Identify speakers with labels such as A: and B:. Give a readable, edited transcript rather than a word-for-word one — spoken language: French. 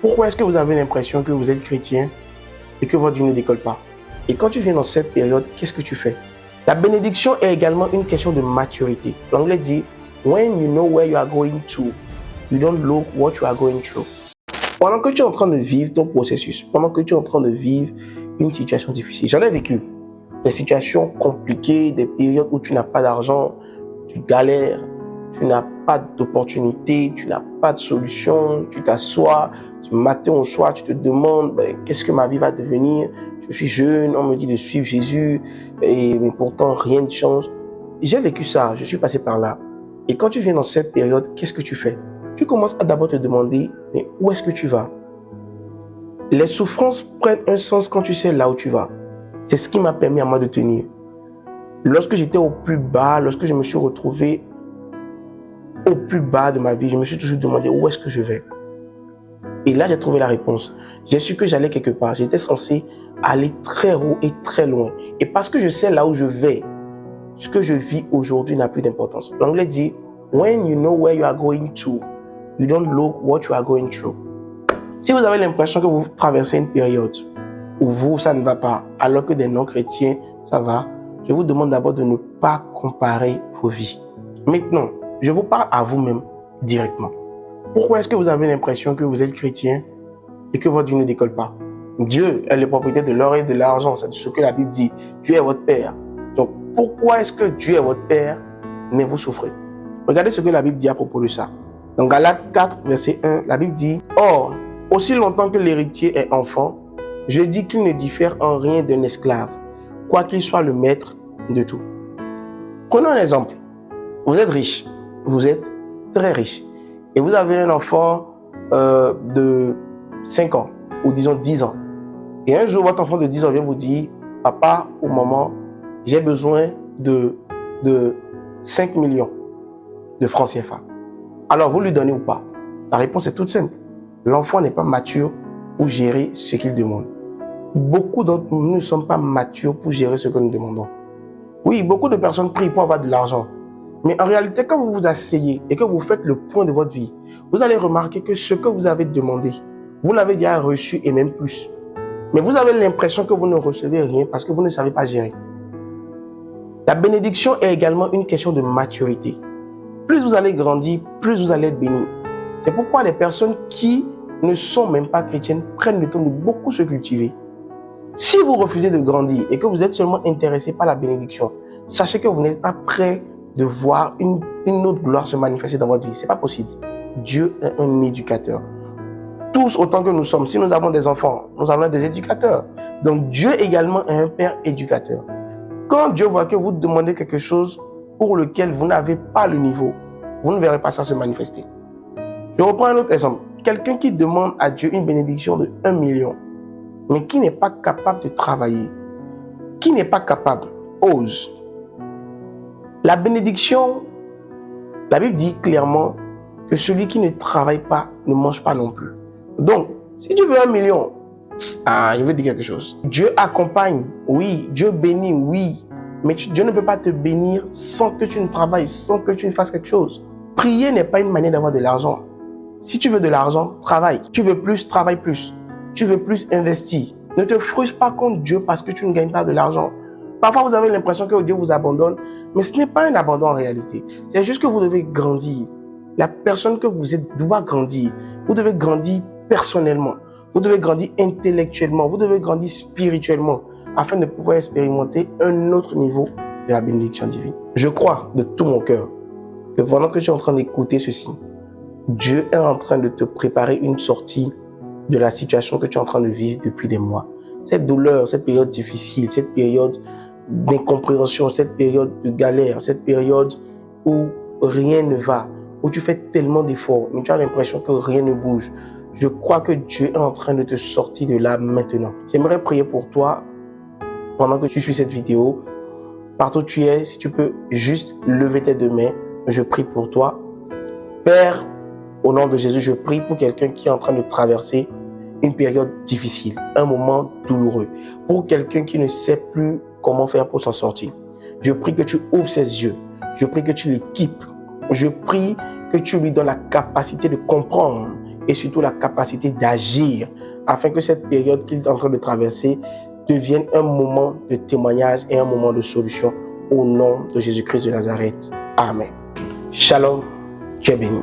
A: Pourquoi est-ce que vous avez l'impression que vous êtes chrétien et que votre vie ne décolle pas? Et quand tu viens dans cette période, qu'est-ce que tu fais? La bénédiction est également une question de maturité. L'anglais dit « When you know where you are going to, you don't look what you are going through ». Pendant que tu es en train de vivre ton processus, pendant que tu es en train de vivre une situation difficile, j'en ai vécu des situations compliquées, des périodes où tu n'as pas d'argent, tu galères, tu n'as pas d'opportunité, tu n'as pas de solution, tu t'assois, du matin au soir, tu te demandes qu'est-ce que ma vie va devenir. Je suis jeune, on me dit de suivre Jésus, mais pourtant rien ne change. J'ai vécu ça, je suis passé par là. Et quand tu viens dans cette période, qu'est-ce que tu fais? Tu commences à d'abord te demander, mais où est-ce que tu vas? Les souffrances prennent un sens quand tu sais là où tu vas. C'est ce qui m'a permis à moi de tenir. Lorsque j'étais au plus bas, lorsque je me suis retrouvé au plus bas de ma vie, je me suis toujours demandé où est-ce que je vais. Et là, j'ai trouvé la réponse. J'ai su que j'allais quelque part. J'étais censé aller très haut et très loin. Et parce que je sais là où je vais, ce que je vis aujourd'hui n'a plus d'importance. L'anglais dit « When you know where you are going to, you don't look what you are going through ». Si vous avez l'impression que vous traversez une période où vous, ça ne va pas, alors que des non-chrétiens, ça va, je vous demande d'abord de ne pas comparer vos vies. Maintenant, je vous parle à vous-même directement. Pourquoi est-ce que vous avez l'impression que vous êtes chrétien et que votre vie ne décolle pas? Dieu est le propriétaire de l'or et de l'argent, c'est ce que la Bible dit. Dieu est votre Père. Donc, pourquoi est-ce que Dieu est votre Père, mais vous souffrez? Regardez ce que la Bible dit à propos de ça. Dans Galates 4, verset 1, la Bible dit « Or, aussi longtemps que l'héritier est enfant, je dis qu'il ne diffère en rien d'un esclave, quoiqu'il soit le maître de tout. » Prenons un exemple. Vous êtes riche, vous êtes très riche, et vous avez un enfant de 5 ans, ou disons 10 ans. Et un jour, votre enfant de 10 ans vient vous dire « Papa ou maman, j'ai besoin de 5 millions de francs CFA. » Alors, vous lui donnez ou pas? La réponse est toute simple. L'enfant n'est pas mature pour gérer ce qu'il demande. Beaucoup d'entre nous ne sommes pas matures pour gérer ce que nous demandons. Oui, beaucoup de personnes prient pour avoir de l'argent. Mais en réalité, quand vous vous asseyez et que vous faites le point de votre vie, vous allez remarquer que ce que vous avez demandé, vous l'avez déjà reçu et même plus. Mais vous avez l'impression que vous ne recevez rien parce que vous ne savez pas gérer. La bénédiction est également une question de maturité. Plus vous allez grandir, plus vous allez être béni. C'est pourquoi les personnes qui ne sont même pas chrétiennes prennent le temps de beaucoup se cultiver. Si vous refusez de grandir et que vous êtes seulement intéressé par la bénédiction, sachez que vous n'êtes pas prêt de voir une autre gloire se manifester dans votre vie. Ce n'est pas possible. Dieu est un éducateur. Tous autant que nous sommes, si nous avons des enfants, nous avons des éducateurs. Donc Dieu également est un père éducateur. Quand Dieu voit que vous demandez quelque chose pour lequel vous n'avez pas le niveau, vous ne verrez pas ça se manifester. Je reprends un autre exemple. Quelqu'un qui demande à Dieu une bénédiction de 1 million, mais qui n'est pas capable de travailler, qui n'est pas capable, ose. La bénédiction, la Bible dit clairement que celui qui ne travaille pas ne mange pas non plus. Donc, si tu veux 1 million, je veux dire quelque chose. Dieu accompagne, oui. Dieu bénit, oui. Mais Dieu ne peut pas te bénir sans que tu ne travailles, sans que tu ne fasses quelque chose. Prier n'est pas une manière d'avoir de l'argent. Si tu veux de l'argent, travaille. Tu veux plus, travaille plus. Tu veux plus, investis. Ne te frustre pas contre Dieu parce que tu ne gagnes pas de l'argent. Parfois, vous avez l'impression que Dieu vous abandonne, mais ce n'est pas un abandon en réalité. C'est juste que vous devez grandir. La personne que vous êtes doit grandir. Vous devez grandir personnellement. Vous devez grandir intellectuellement. Vous devez grandir spirituellement afin de pouvoir expérimenter un autre niveau de la bénédiction divine. Je crois de tout mon cœur que pendant que tu es en train d'écouter ceci, Dieu est en train de te préparer une sortie de la situation que tu es en train de vivre depuis des mois. Cette douleur, cette période difficile, cette période d'incompréhension, cette période de galère, cette période où rien ne va, où tu fais tellement d'efforts, mais tu as l'impression que rien ne bouge. Je crois que Dieu est en train de te sortir de là maintenant. J'aimerais prier pour toi pendant que tu suis cette vidéo. Partout où tu es, si tu peux juste lever tes deux mains, je prie pour toi. Père, au nom de Jésus, je prie pour quelqu'un qui est en train de traverser une période difficile, un moment douloureux, pour quelqu'un qui ne sait plus comment faire pour s'en sortir. Je prie que tu ouvres ses yeux, je prie que tu l'équipes, je prie que tu lui donnes la capacité de comprendre et surtout la capacité d'agir afin que cette période qu'il est en train de traverser devienne un moment de témoignage et un moment de solution au nom de Jésus-Christ de Nazareth. Amen. Shalom, tu es béni.